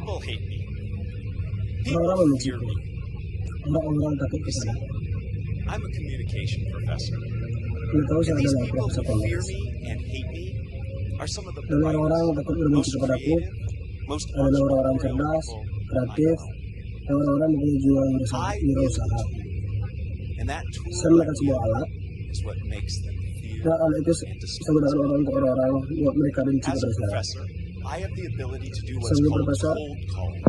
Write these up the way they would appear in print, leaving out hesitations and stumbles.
People hate me. People Orang-orang fear membenciku. me. Orang-orang takut You see, kepada. I'm a communication professor. Kita tahu And saya these adalah people profesor who fear komunis. me and hate me are some of the Dan orang-orang brightest, takut berbenci most kepadaku creative, most adalah orang-orang entrepreneurial cerdas, people I kreatif, know. dan orang-orang mempunyai jiwa I wirausaha. wield a tool, and that tool Saya menggunakan sebuah alat, is what makes them fear dan alat itu and saya despise gunakan me. untuk orang-orang buat mereka benci As a kepada saya. professor, I have the ability to do what's Sebagai called profesor, cold calling.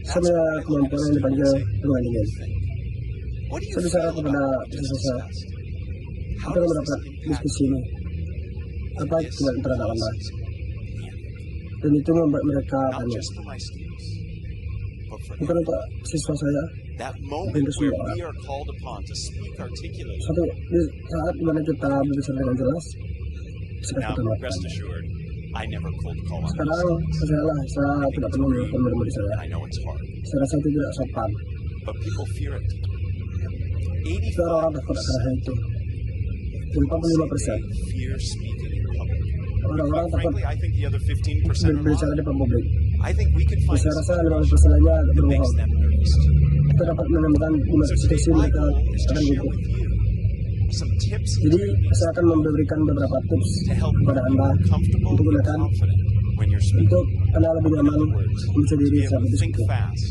saya That's punya when I look at a kemampuan yang student dipanggil and say, ruang dingin. what do you Saya bicara feel kepada about what we just siswa saya, discussed? How apa yang does mendapat this impact diskusi ini? Apa this tidak terhadap Anda? causes panic? Dan itu membuat mereka Not panik. just for my students, but for Bukan untuk siswa saya, that tapi moment untuk where semua orang. we are called upon to speak articulately. Suatu di saat dimana kita berbicara dengan jelas, sikap Now, kita melakukan. rest assured, I never cold call on Sekarang my students. saya tidak pernah melakukan murid saya. And I know it's hard, Saya rasa itu tidak sopan. but people fear it. Itu orang-orang takut akan hal itu. 85% They fear speaking in public. orang-orang But takut frankly, I think the other 15% are berbicara lying. di depan publik. I think we could find Saya rasa a 50% lainnya that makes berbohong. them nervous. Kita dapat menemukan di mana So today, situasi my mereka goal is to akan share gugup. with you some tips and Jadi techniques saya akan memberikan beberapa tips to help you kepada be Anda more comfortable untuk and gunakan confident when you're speaking. untuk Anda lebih In nyaman other words, membaca to diri be saat able to think berdiskusi. fast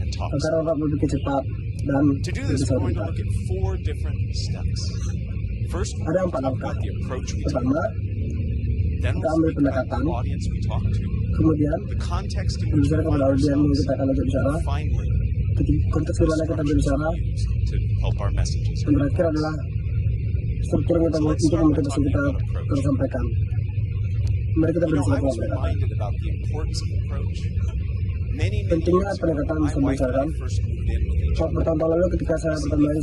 and talk Agar slow. orang berpikir cepat dan To do this, berbicara we're going to pintar. look at 4 different steps. First, we're Ada going to 4 talk langkah. about the approach we take. Pertama, Then kita we'll ambil speak about pendekatan. the audience we talk to, Kemudian the context in which we berbicara find kepada audiens yang ourselves, kita akan ajak bicara. and finally, Konteks di what mana kita structures berbicara. we use to help our messages. Dan terakhir adalah struktur yang kita So let's untuk start by motivasi talking kita about approach. terus sampaikan. Mari kita You know, berbicara I was tentang pendekatan. reminded about the importance of approach. Many Pentingnya years ago, pendekatan my bisa wife and I membicarakan. first moved in with each other. Bertahun-tahun lalu ketika saya pertama kali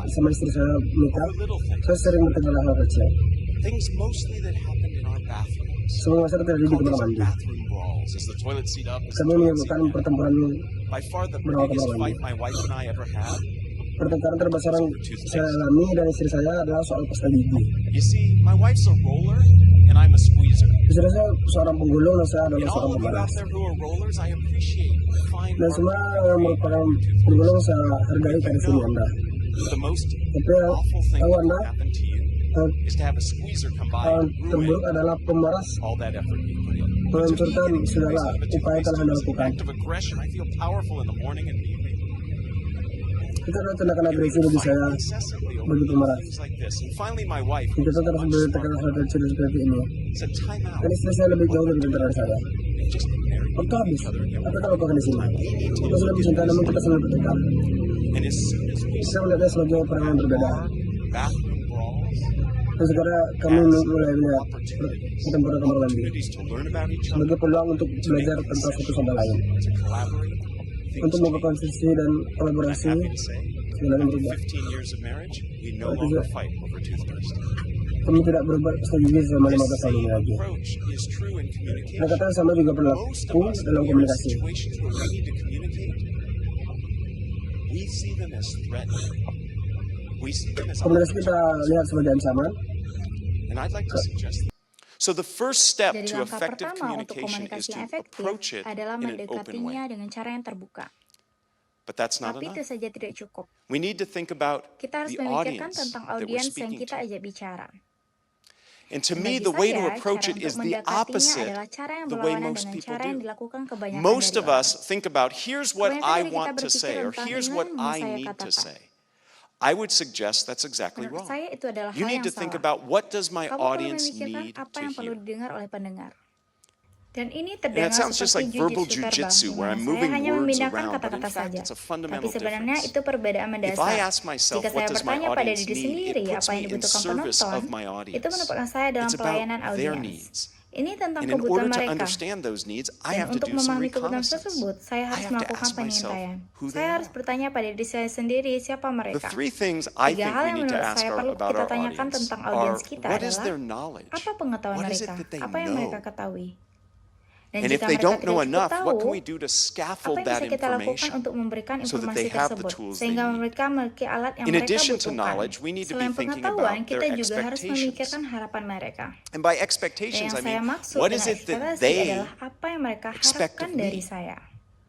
sama istri saya menikah, Over little things, saya sering bertanya hal kecil. things mostly that happened in our bathrooms. Semua masalah terjadi di Call kamar these mandi. bathroom brawls. Is the toilet seat up? Is the Kami toilet seat menyebutkan down? pertempuran By far the berawal biggest kamar fight mandi. my wife and I ever had. Pertengkaran terbesar yang saya alami dan istri saya adalah soal pasta gigi. You see, my wife's a roller and I'm a squeezer. Istri saya seorang penggulung dan saya And adalah seorang all of you out pemanas. there who are rollers, I appreciate the fine Dan work semua you yang do merupakan with your penggulung tools. saya hargai pada sini Anda. The most Tapi yang awful thing tahu that Anda, can happen to you hal is to have a squeezer come by hal and terburuk ruin adalah pemaras all that effort you put in. menghancurkan segala upaya telah Anda It's an lakukan. act of aggression. I feel powerful in the morning and evening. Itu adalah tindakan agresi bagi saya, Incessantly over bagi pemaras. things like this. And finally, my wife, who Kita was terus much bertekan smarter, hal kecil seperti ini. said, "Time out. Dan istri saya lebih jauh lebih pintar dari saya. We've just been married Waktu to habis, each other again. apa yang kita lakukan di sini? We need to Kita sudah look mencintai at namun this. kita selalu bertengkar. And as soon as we Kita see melihatnya sebagai perang yang berbeda. our bathroom brawls Dan segera kami as mulai melihat opportunities, pertempuran kamar mandi opportunities to learn about each other, sebagai peluang untuk to belajar make tentang satu concessions, sama lain, to collaborate, things untuk membuat change. konsisten dan I'm kolaborasi happy to say, dengan after berubah. 15 years of marriage, we no Itu longer juga. fight over toothpaste. Kami tidak berubah strategi selama This 15 tahun ini same lagi. approach is true in communication. Pendekatan sama juga Most berlaku of us, dalam when we're in komunikasi. situations where we need to communicate, we see them as threatening. We see them as Komunikasi kita lihat sebagai ancaman. and I'd like to suggest that. So the first step Jadi to langkah effective pertama untuk communication is komunikasi to yang efektif approach it adalah in an open mendekatinya way. dengan cara yang terbuka. But that's not Tapi itu enough. saja tidak cukup. We need to think about Kita harus the memikirkan audience tentang that we're audiens yang speaking kita to. ajak bicara. And to Dan me, bagi the way to saya, approach cara it is untuk the mendekatinya opposite adalah cara yang the way berlawanan most dengan people cara yang do. dilakukan kebanyakan Most dari of orang. us think about, here's what Kebanyakan I dari kita want to berpikir say, or tentang here's ini what yang mau I saya need to katakan. say. I would suggest that's exactly Menurut wrong. saya itu adalah You hal need yang to think salah. about, what does my Kamu perlu audience memikirkan need apa to yang perlu hear? didengar oleh pendengar. Dan ini And terdengar that sounds just like seperti verbal jujitsu terbang, jujitsu, di where mana I'm saya moving hanya words memindahkan around, but in kata-kata fact, saja. it's a Tapi fundamental sebenarnya difference. itu perbedaan If mendasar. I ask myself, Jika what saya does my bertanya pada audience diri need? sendiri It puts apa yang me in dibutuhkan service penonton, of my itu audience. menempatkan saya dalam It's pelayanan about their audiens. needs. Ini tentang And in order kebutuhan to mereka. understand those needs, I Dan have to untuk do some memahami kebutuhan reconnaissance. tersebut, saya I harus have to melakukan ask myself pengintaian. who they Saya harus are. bertanya pada diri saya sendiri siapa The mereka. three things I Tiga think hal we yang need to menurut ask saya perlu about kita our tanyakan audience tentang are, audiens kita what is adalah their knowledge? apa pengetahuan What is mereka, it that they apa yang mereka know? ketahui. Dan And if jika they mereka don't tidak know cukup enough, what can tahu, we do to apa scaffold yang that bisa kita lakukan information untuk memberikan so that informasi they have the tersebut, tools they sehingga need? mereka memiliki alat yang In mereka addition to butuhkan. knowledge, we need to be Selain thinking pengetahuan, about kita their juga harus expectations. memikirkan harapan mereka. And by Dan expectations, yang I saya mean, maksud what dengan is it that ekspektasi they adalah apa yang mereka expect harapkan of me? dari saya.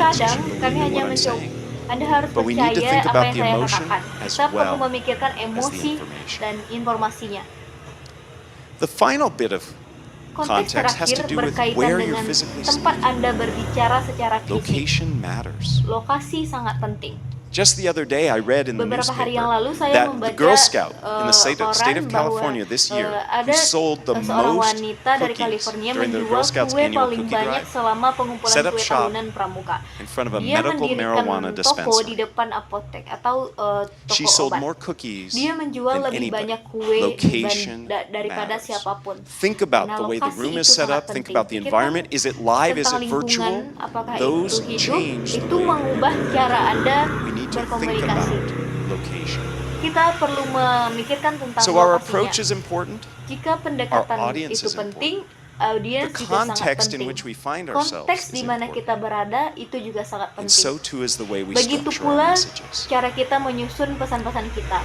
Terkadang you should kami believe hanya what I'm mencoba. saying. Anda harus But we need to percaya think apa about yang the saya emotion katakan. as Kita perlu well memikirkan as the emosi information. dan informasinya. The final bit of Konteks context has to terakhir do with berkaitan where you're dengan physically tempat standing. Anda berbicara secara fisik. Location matters. Lokasi sangat penting. Just the other day, I read in the Beberapa hari yang newspaper lalu saya that the membaca Girl Scout in the state koran of bahwa California this year, who ada sold the seorang most wanita dari cookies California during the Girl menjual Scouts kue annual paling cookie banyak drive, selama pengumpulan set up kue shop tahunan pramuka. in front of a Dia medical mendirikan marijuana toko di dispensary. depan apotek atau She toko sold obat. more cookies Dia menjual than lebih anybody. banyak kue Location daripada matters. siapapun. Think about Nah, the way the lokasi room itu is set sangat up. Think penting. about the Pikirkan environment. Is it live? Is tentang it virtual? lingkungan, apakah Those itu hidup, change the itu way mengubah cara Anda we need to think about berkomunikasi. location. Kita perlu memikirkan tentang So our approach lokasinya. is important. Jika pendekatan Our audience itu is penting, The audiens juga sangat context in penting. which we find ourselves Konteks is di mana important. kita berada itu juga sangat And penting. so too is the way we Begitu structure our pula messages. cara kita menyusun pesan-pesan kita.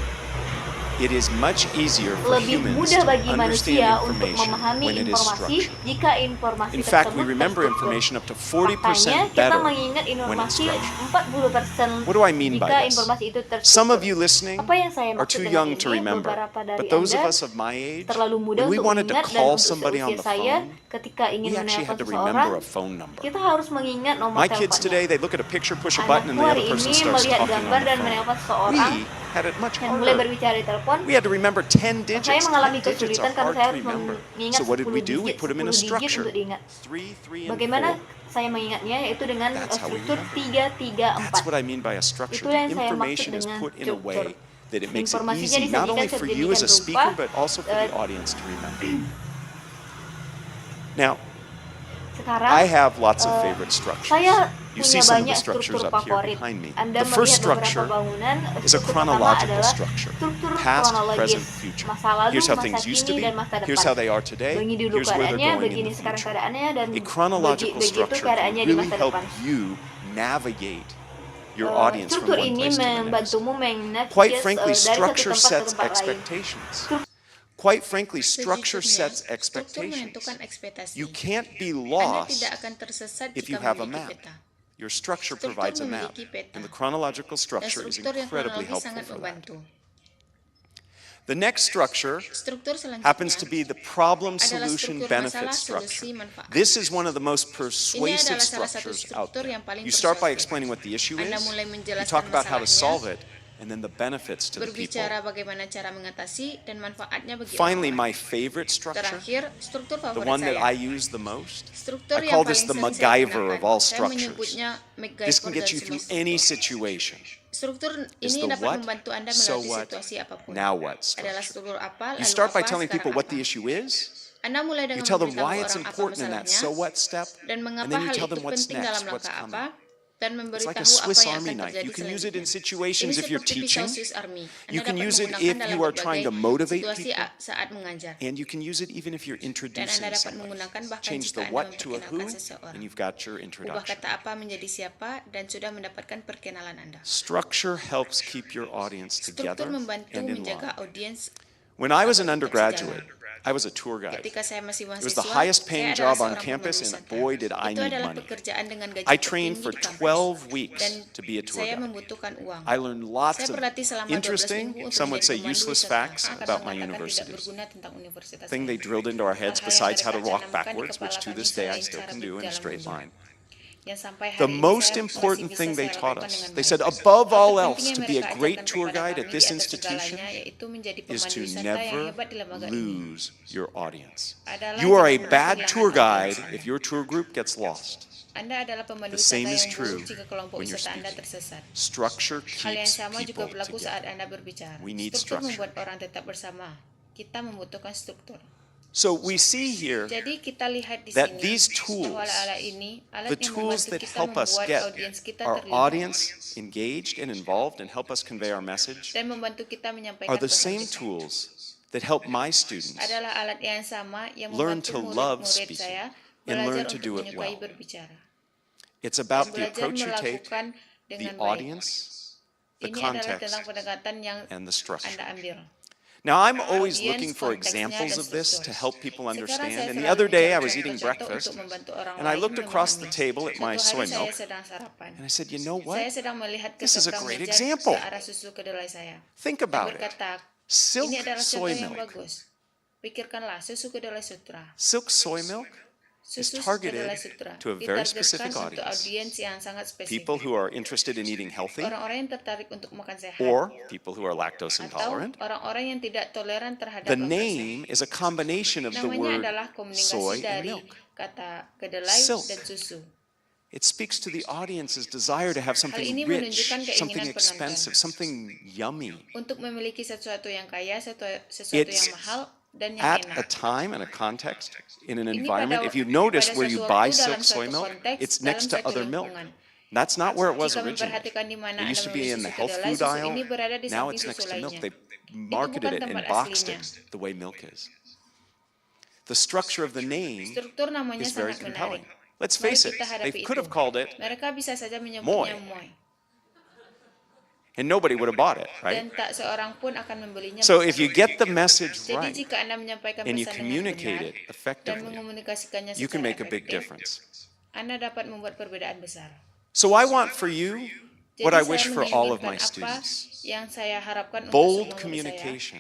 It is much easier for Lebih humans mudah to bagi understand manusia untuk information memahami when it is informasi structured. jika informasi In fact, we tersebut remember terstruktur. information up to Faktanya, 40% kita better mengingat when it's informasi structured. 40% What do I mean by jika this? informasi itu terstruktur. Some of you listening Apa yang saya are maksud too dengan young ini, to remember, beberapa dari but those of Anda us of my age, terlalu muda when we untuk wanted to mengingat dan call untuk somebody on seusia the saya phone, ketika ingin we actually had menelpon to remember seseorang, a phone number. kita harus mengingat nomor My kids today, teleponnya. they look at a picture, push a button, and Anakku the hari other person ini starts melihat talking on gambar the dan phone. menelpon seseorang We had it much dan mulai harder. berbicara di telepon. We had to remember 10 Saya digits. 10 mengalami digits kesulitan are karena hard saya to harus remember. mengingat So what did 10 we do? We digit, put them in a 10 digit structure. untuk diingat. 3, 3, and Bagaimana 4. saya mengingatnya yaitu dengan That's how we struktur remember. 3, 3, 4. That's what I mean by a structure. Itu The yang saya maksud information is dengan put in a way struktur. that it makes it Informasinya easy, not only disajikan for you as a sedemikian speaker, rupa, but also for the audience to remember. Now, Sekarang I have lots of favorite structures. saya You see punya some of banyak the structures struktur up here favorit. behind me. Anda The first melihat beberapa structure bangunan, is a struktur pertama chronological adalah structure. struktur Past, kronologis, present, future. masa lalu, Here's how masa things used to kini, be. dan masa depan. Here's how they are today. Begini dulu Here's where they're keadaannya, going in begini the sekarang future. keadaannya, dan A chronological begitu structure keadaannya can di really masa help depan. you navigate your audience from Struktur one ini place to the next. membantumu menavigasi Quite frankly, dari satu structure tempat ke sets tempat lain. expectations. Quite frankly, structure sets Struktur expectations. menentukan ekspektasi. You can't be Anda lost tidak akan tersesat if jika you have a memiliki map. peta. Your structure Struktur provides a map, memiliki peta. and the chronological Dan structure is struktur yang incredibly kronologis helpful sangat for that. membantu. The next structure Struktur selanjutnya happens to be the problem adalah solution struktur benefit masalah, structure. solusi, manfaat. This is one of the most persuasive adalah salah satu structures out struktur there. yang paling You start by persuasif. explaining what the issue Anda is, mulai you menjelaskan talk about how to masalahnya, solve it, and then the benefits to the people. berbicara bagaimana cara mengatasi dan manfaatnya bagi Finally, orang. my favorite structure, Terakhir, struktur the favorit one that I saya. use the most, Struktur I yang call this paling the sering saya MacGyver gunakan. of all Saya structures. menyebutnya This can MacGyver get dari you semua through struktur. any situation. Struktur It's ini the dapat what, membantu Anda so melalui what, situasi apapun. now what Adalah structure. struktur apa, You lalu start by apa, telling sekarang people what apa. the issue is, Anda mulai you dengan tell them memberitahu why it's orang apa important in that masalahnya, so what step, dan and mengapa then you hal tell itu them what's penting dalam next, what's langkah coming. apa, dan It's memberitahu like a apa Swiss yang Army akan knife. terjadi You can use it in selanjutnya. situations Ini if you're seperti teaching, pisau Swiss Army. you Anda can dapat use it menggunakan if dalam you are trying to berbagai motivate situasi people, saat mengajar. and you can use it even if you're Dan introducing Anda dapat somebody. menggunakan bahkan Change jika the Anda what to a who, memperkenalkan seseorang. and you've got your Ubah introduction. kata apa menjadi siapa dan sudah mendapatkan perkenalan Anda. Structure helps keep your audience together Struktur membantu and in menjaga line. audiens. When I was an undergraduate, I was a tour guide. Ketika saya masih It was mahasiswa, the highest paying saya adalah job on seorang campus, pembawa and wisata. boy, did I Itu need adalah money. pekerjaan dengan gaji I trained tertinggi for di kampus. 12 weeks Dan to be a tour saya guide. membutuhkan uang. I learned lots Saya of berlatih selama 12 interesting, minggu untuk some would say menjadi pemandu useless wisata. facts Akan about my mengatakan tidak universities. berguna tentang universitas Thing saya. they drilled into our heads Hal-hal yang besides how to mereka walk tanamkan di backwards, which kepala to kami this day I selain still cara can do in a berjalan straight mundur. line. Yang sampai The hari ini most saya masih important bisa thing they saya taught lakukan us, dengan they baik. said above Hal all terpenting else, yang to be a mereka great ajarkan tour kepada guide kami at di this atas institution segalanya, yaitu menjadi is pemandu to wisata yang never hebat di lembaga ini. lose your audience. Adalah You are a jangan bad kehilangan tour guide audiens. if your tour group gets lost. Anda adalah pemandu The same wisata is yang true buruk jika kelompok when you're wisata Anda speaking. tersesat. Structure Hal yang keeps sama juga people berlaku saat together. Anda berbicara. We need Struktur structure. membuat orang tetap bersama. Kita membutuhkan struktur. So we see here Jadi kita lihat di that sini these tools, bahwa alat ini, alat the yang tools membantu that kita help us membuat get audiens kita our terlibat audience engaged and involved and help us convey our message, dan membantu kita menyampaikan are the pesan same kita. tools that help my students Adalah alat yang sama yang learn membantu to love murid-murid speaking saya and learn belajar to untuk do it menyukai well. berbicara. It's Dan about the belajar approach you take, melakukan the dengan baik. audience, the Ini adalah context, tentang pendekatan yang and the structure. Anda ambil. Now, I'm always Audience, looking for konteksnya, examples dan of this struktur. to help people Sekarang saya understand. And the selalu other day, I mencari was eating contoh breakfast, untuk membantu orang and I lain looked across the memahami. table at my Suatu soy hari milk, saya sedang sarapan. and I said, you know Saya what? sedang melihat ke This is a seberang great meja example. ke arah susu kedelai saya. Think Dan about it. berkata, Silk ini adalah soy contoh yang milk. bagus. Pikirkanlah susu kedelai sutra. Silk soy milk is Susu targeted adalah sutra. to a very Ditargetkan specific untuk audience. audiens yang sangat People spesifik. who are interested in eating healthy, Orang-orang yang tertarik untuk makan sehat. or people who are lactose Atau intolerant. orang-orang yang tidak toleran terhadap The laktose. name is a combination of the Namanya word adalah kombinasi soy and dari milk. kata kedelai Silk. dan susu. It speaks to the audience's desire to have Hal something ini rich, menunjukkan something keinginan penonton expensive, something yummy. untuk memiliki sesuatu yang kaya, sesuatu It's yang mahal dan yang at a enak. time and a context, in an Ini environment, pada- if you notice pada where you suatu buy waktu, dalam silk soy suatu milk, konteks, it's dalam next to suatu other milk. lingkungan. That's not where it was Jika originally. memperhatikan di mana It used to Anda be membeli in the susu health kedelai, food susu aisle. ini berada di Now samping it's susu next to milk. lainnya. They marketed bukan it and tempat boxed aslinya. it the way milk is. The structure of the name Struktur namanya is very sangat menarik. compelling. Let's Mari face it, kita hadapi they could have itu. called it, Mereka bisa saja menyebutnya Moy. moy. and nobody would have bought it, right? Dan tak seorang pun akan membelinya. So bersama. if you get the message Jadi right jika Anda menyampaikan and you pesan dengan communicate benar it dan effectively, mengomunikasikannya you can secara make a big efektif, difference. Anda dapat membuat perbedaan besar. So I want for you Jadi what I saya wish for all of my menginginkan apa students. yang saya harapkan untuk Bold semua murid communication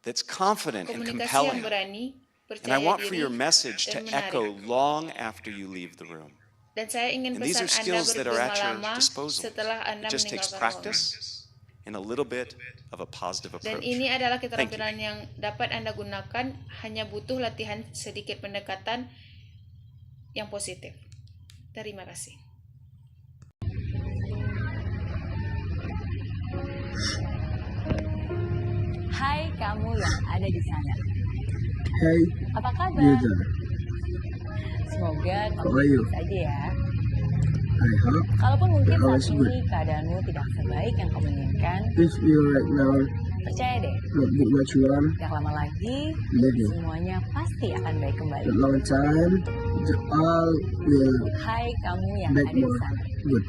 that's confident saya. and Komunikasi yang compelling. berani, And I percaya want for diri, your message to dan menarik. echo long after you leave the room. Dan saya ingin And these pesan are Anda skills that are at your berlama-lama disposal. setelah Anda It just takes meninggalkan ruangan. practice and a little bit of a positive Dan approach. ini adalah Thank you. keterampilan yang dapat Anda gunakan, hanya butuh latihan sedikit pendekatan yang positif. Terima kasih. Hai kamu yang ada di sana. Hey, Apa kabar? you there. Semoga kamu How are you? baik saja ya. I hope Kalaupun mungkin You're saat always ini good. keadaanmu tidak sebaik yang kamu inginkan, if you right now percaya deh, not good what you want, gak lama lagi living semuanya pasti akan baik kembali. a long time, the all will Hai kamu yang back ada di more sana. good.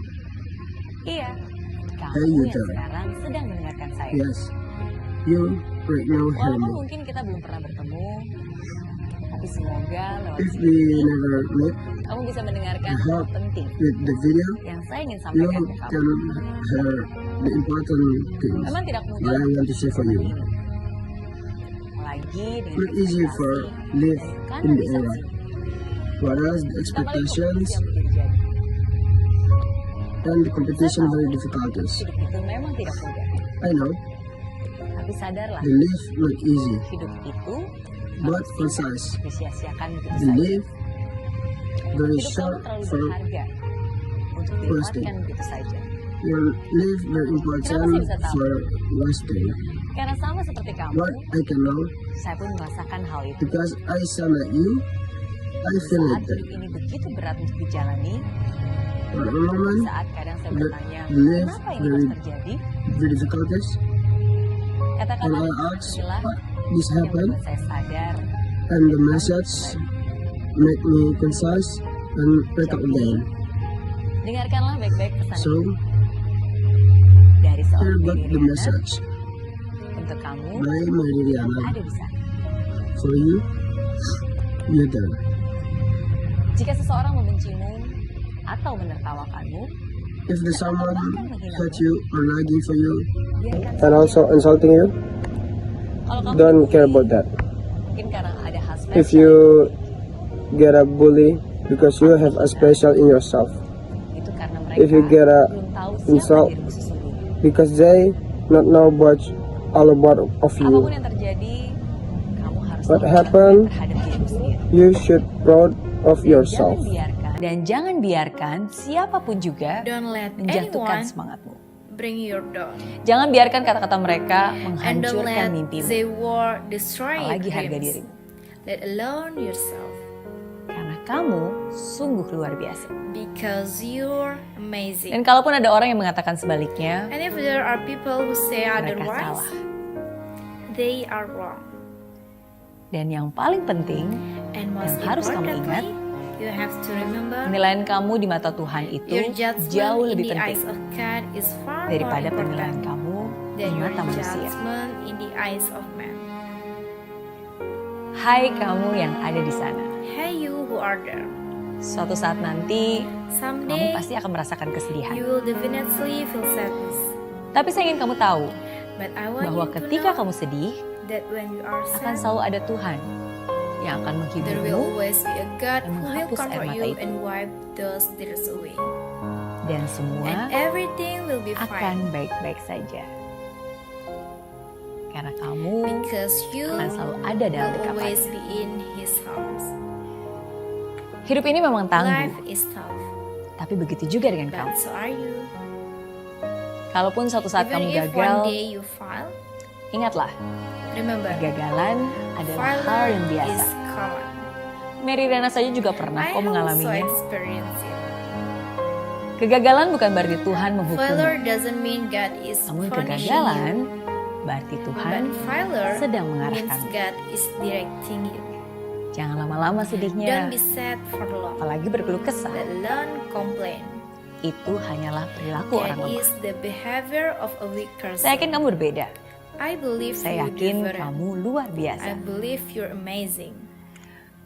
Iya, Hey, kamu you yang there. sekarang sedang mendengarkan saya. Yes, you right now hear Walaupun me. mungkin kita belum pernah bertemu, tapi semoga lewat If sini we never meet kamu bisa mendengarkan I hal hope penting with the video, yang saya ingin you sampaikan ke can kamu. hear the important things Memang tidak that mudah I want to say for you. apalagi dengan Not easy for ekspektasi live dari in the kanalisasi. era, whereas the Ditambah lagi expectations kompetisi yang menjadi-jadi. and the competition very difficulties. Hidup itu memang tidak mudah, I know tapi sadarlah the live not easy, hidup itu but concise. disia-siakan begitu The saja. live very Hidup kamu short terlalu for berharga untuk Wasting. dilewatkan begitu saja. your live very important for wasting. Karena sama seperti kamu, What I can know, saya pun merasakan hal itu. because I sound like you, I feel Saat like that. hidup ini begitu berat untuk dijalani, For a moment, saat kadang saya the bertanya, live kenapa ini very harus terjadi? the difficulties, and Kata-kata I ask inilah this yang happened, membuat saya sadar and the message make me concise and wake up again. dengarkanlah baik-baik pesan So ini dari here seorang got diri the Riana message untuk kamu by my yang Liliana ada di sana. for you, you there. Jika seseorang membencimu atau menertawakanmu, If the someone bahkan menghinamu, hurt you or nagging for you biarkan and also insulting you, kalau kamu don't care dibully, about that. mungkin karena ada hal If spesial you get a bully because you have a special in yourself, itu karena mereka if you get a belum tahu siapa insult dirimu sesungguhnya. because they not know much all about of Apapun you, yang terjadi, kamu harus What bangga happened? terhadap dirimu sendiri. you should proud of yourself. Jangan biarkan siapapun juga Don't let menjatuhkan anyone semangatmu. bring you down. Jangan biarkan kata-kata mereka And don't menghancurkan let mimpimu, the war destroy your apalagi harga dreams. dirimu. Let alone yourself. Karena kamu sungguh luar biasa. Because you're amazing. Dan kalaupun ada orang yang mengatakan sebaliknya, And if there are people who say mereka otherwise, salah. they are wrong. Dan yang paling penting, And most yang harus kamu ingat, importantly, you have to remember penilaian kamu di mata Tuhan itu your judgment jauh in lebih the eyes penting of God is far more daripada penilaian important kamu di than your mata manusia. judgment in the eyes of man. Hai kamu yang ada di sana. Hey you who are there. Suatu saat nanti, kamu Someday pasti akan merasakan kesedihan. you will definitely feel sadness. Tapi saya ingin kamu tahu But I want bahwa you to ketika know kamu sedih, that when you are akan sad, selalu ada Tuhan yang akan There will menghiburmu always be a God dan who will menghapus air comfort mata you itu. and wipe those tears away. Dan semua And everything will be akan fine. baik-baik saja. Karena kamu Because you akan selalu ada dalam will always dekapannya. be in His arms. Hidup ini memang Life tangguh, is tough, tapi begitu juga dengan kamu. but so are you. Kalaupun suatu saat Even kamu if one gagal, day you fail, ingatlah, remember, kegagalan adalah hal yang failure biasa. is common. Mary Riana saja juga pernah I kok also mengalaminya. experience it. Kegagalan bukan berarti Tuhan menghukum. Failure doesn't mean God is Namun punishing kegagalan you, berarti Tuhan but failure sedang means mengarahkanmu. God is directing you. Jangan lama-lama Don't sedihnya, be sad for long, apalagi berkeluh kesah. let alone complain. Itu hanyalah perilaku orang That lemah. is the behavior of a weak person. Saya yakin kamu berbeda. I believe Saya you yakin different. kamu luar I biasa. believe you're amazing.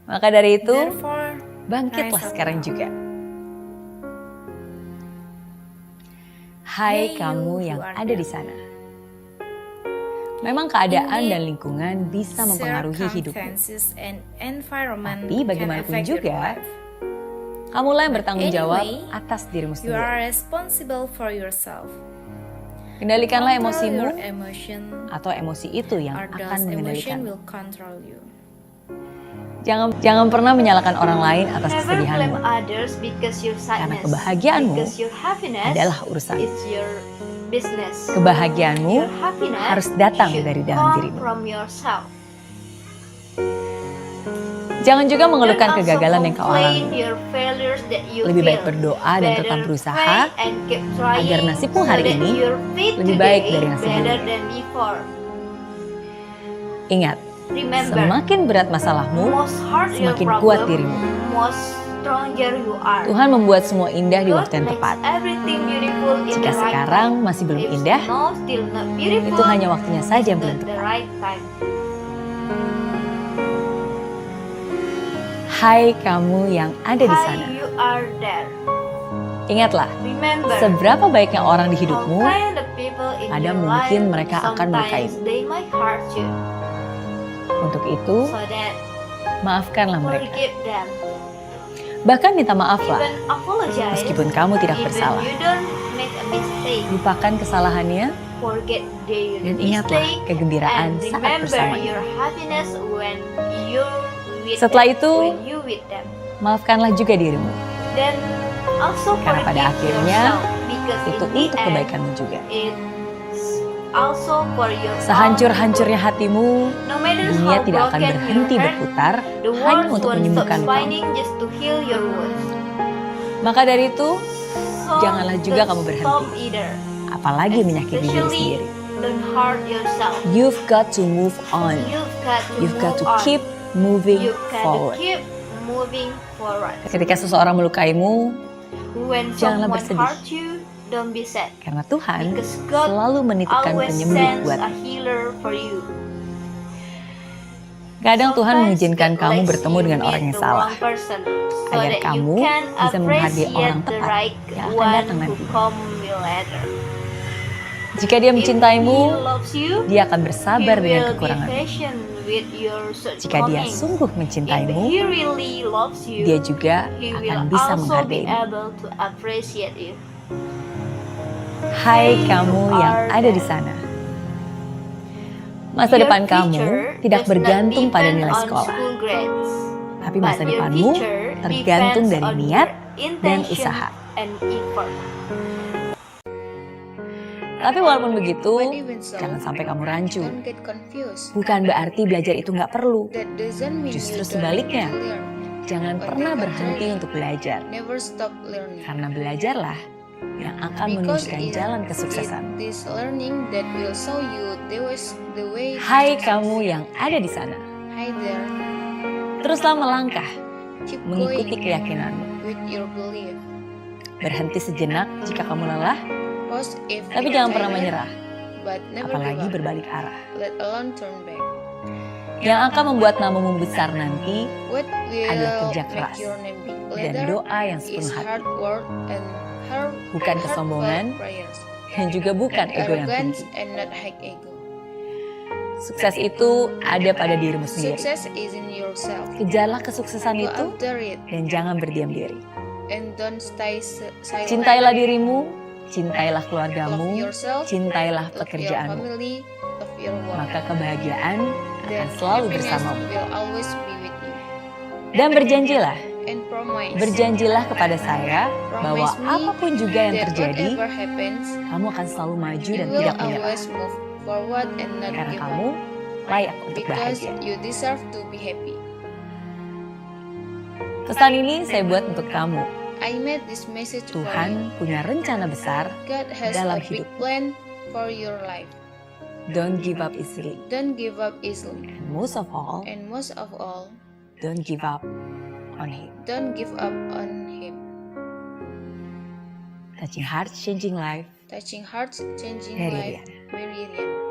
Maka dari itu, Therefore, bangkitlah rise up sekarang now. juga. Hai Hey, you kamu who yang are ada di there. sana. Memang keadaan Indeed, dan lingkungan bisa mempengaruhi hidupmu. circumstances and environment Tapi can bagaimanapun affect your juga, life. kamulah yang bertanggung jawab Anyway, atas dirimu You are sendiri. responsible for yourself. Kendalikanlah Control emosimu your emotion, atau emosi itu yang or akan those emotion mengendalikanmu. will control you. Jangan pernah menyalahkan orang lain atas Never blame kesedihanmu. others because your Karena sadness, kebahagiaanmu because your happiness adalah urusan. is your business. Kebahagiaanmu Your happiness harus datang should dari dalam come dirimu. from yourself. Jangan juga mengeluhkan Don't also kegagalan yang kau complain alami. your failures that you Lebih baik feel. berdoa dan tetap Better berusaha pray and keep trying agar nasibmu hari so that ini your faith lebih baik today dari yang sebelumnya. better than before. Ingat, Remember, semakin berat masalahmu, most hard your semakin problem, kuat dirimu. most stronger you are. Tuhan membuat semua indah di God waktu yang makes tepat. everything beautiful in Jika the right sekarang time. masih belum If indah, now still not beautiful, itu hanya waktunya saja yang it's belum not the tepat. right time. Hai kamu yang ada di Hi, sana. you are there. Ingatlah, Remember, seberapa baiknya orang di how hidupmu, kind of people in ada your mungkin life, mereka akan sometimes melukaimu. they might hurt you, untuk itu so that maafkanlah mereka. forgive them. Bahkan minta maaflah, Even apologize, meskipun kamu tidak even bersalah. you don't make a mistake. Lupakan kesalahannya Forget their dan ingatlah mistake kegembiraan and saat remember bersamanya. your happiness when you're with Setelah them, itu, when you with them. maafkanlah juga dirimu. Then also Karena pada forgive akhirnya, yourself, because Itu in the untuk end, kebaikanmu juga. it's also for your own Sehancur-hancurnya hatimu, good. No matter dunia how tidak akan broken berhenti your heart, berputar the hanya world untuk won't menyembuhkan stop lukamu. spinning just to heal your wounds. Maka dari itu, So janganlah juga don't kamu berhenti. stop either. apalagi menyakiti diri Especially, sendiri. don't hurt yourself. You've got to move on. You've got to You've got to move on. keep moving You got to forward. keep moving forward. Ketika seseorang melukaimu, When Janganlah someone bersedih. hurt you, don't be sad. karena Tuhan Because God selalu menitipkan always penyembuh sends buat. a healer for you. Kadang Tuhan Sometimes mengizinkan God kamu lets bertemu you dengan meet orang yang the salah, wrong person, so agar that kamu you can bisa menghargai appreciate orang the tepat right yang akan one datang who nanti. come later. Jika dia If mencintaimu, He loves you, dia akan bersabar He dengan will be kekuranganmu. patient with your Jika dia shortcomings. sungguh If mencintaimu, He really loves you, dia juga He akan will bisa also be menghargaimu. able to appreciate you. Hai Hey, kamu you yang are ada di there. sana. Masa Your depan kamu future tidak does not bergantung pada depend nilai on sekolah, school grades, tapi but masa your depanmu future tergantung depends dari on niat your dan intention usaha. and effort. Tapi walaupun begitu, But even so, jangan sampai kamu rancu. don't get confused. Bukan berarti belajar itu nggak perlu. That doesn't mean Justru you don't sebaliknya. need to learn. Jangan On pernah the berhenti contrary, untuk belajar. Never stop learning. Karena belajarlah yang akan Because menunjukkan jalan kesuksesan. it is learning that will show you the way. to Hai success. kamu yang ada di sana. Hi there. Teruslah melangkah, Keep mengikuti going keyakinanmu. with your belief. Berhenti sejenak jika kamu lelah, Pause if tapi you're jangan pernah tired, menyerah, but never apalagi give up. berbalik arah. Let alone turn back. Yang akan membuat namamu besar nanti What will adalah kerja keras make your name big dan later doa yang is sepenuh hati, hard work and bukan heartfelt kesombongan prayers. dan juga bukan Not ego yang arrogance tinggi. and not high ego. Sukses itu ada pada dirimu sendiri. Success is in yourself. Kejarlah kesuksesan Go itu after it dan jangan berdiam diri. and don't stay silent. Cintailah dirimu, cintailah Love keluargamu, yourself, cintailah love your pekerjaanmu. family, love your work. Maka kebahagiaan akan Then selalu happiness bersamamu. will always be with you. Dan berjanjilah, And promise berjanjilah kepada saya bahwa Promise me apapun juga yang that terjadi, whatever happens, kamu akan selalu maju you dan will tidak menyerah. always move forward and not Karena give kamu up. layak untuk Because bahagia. you deserve to be happy. Pesan ini saya buat untuk kamu. I made this message for you. Tuhan punya rencana besar. God has dalam a big hidup. plan for your life. Don't give up easily. Don't give up easily. And most of all, And most of all, don't give up on Him. don't give up on Him. Touching hearts, changing life. Touching hearts, changing Mary life. Riana. Mary Riana.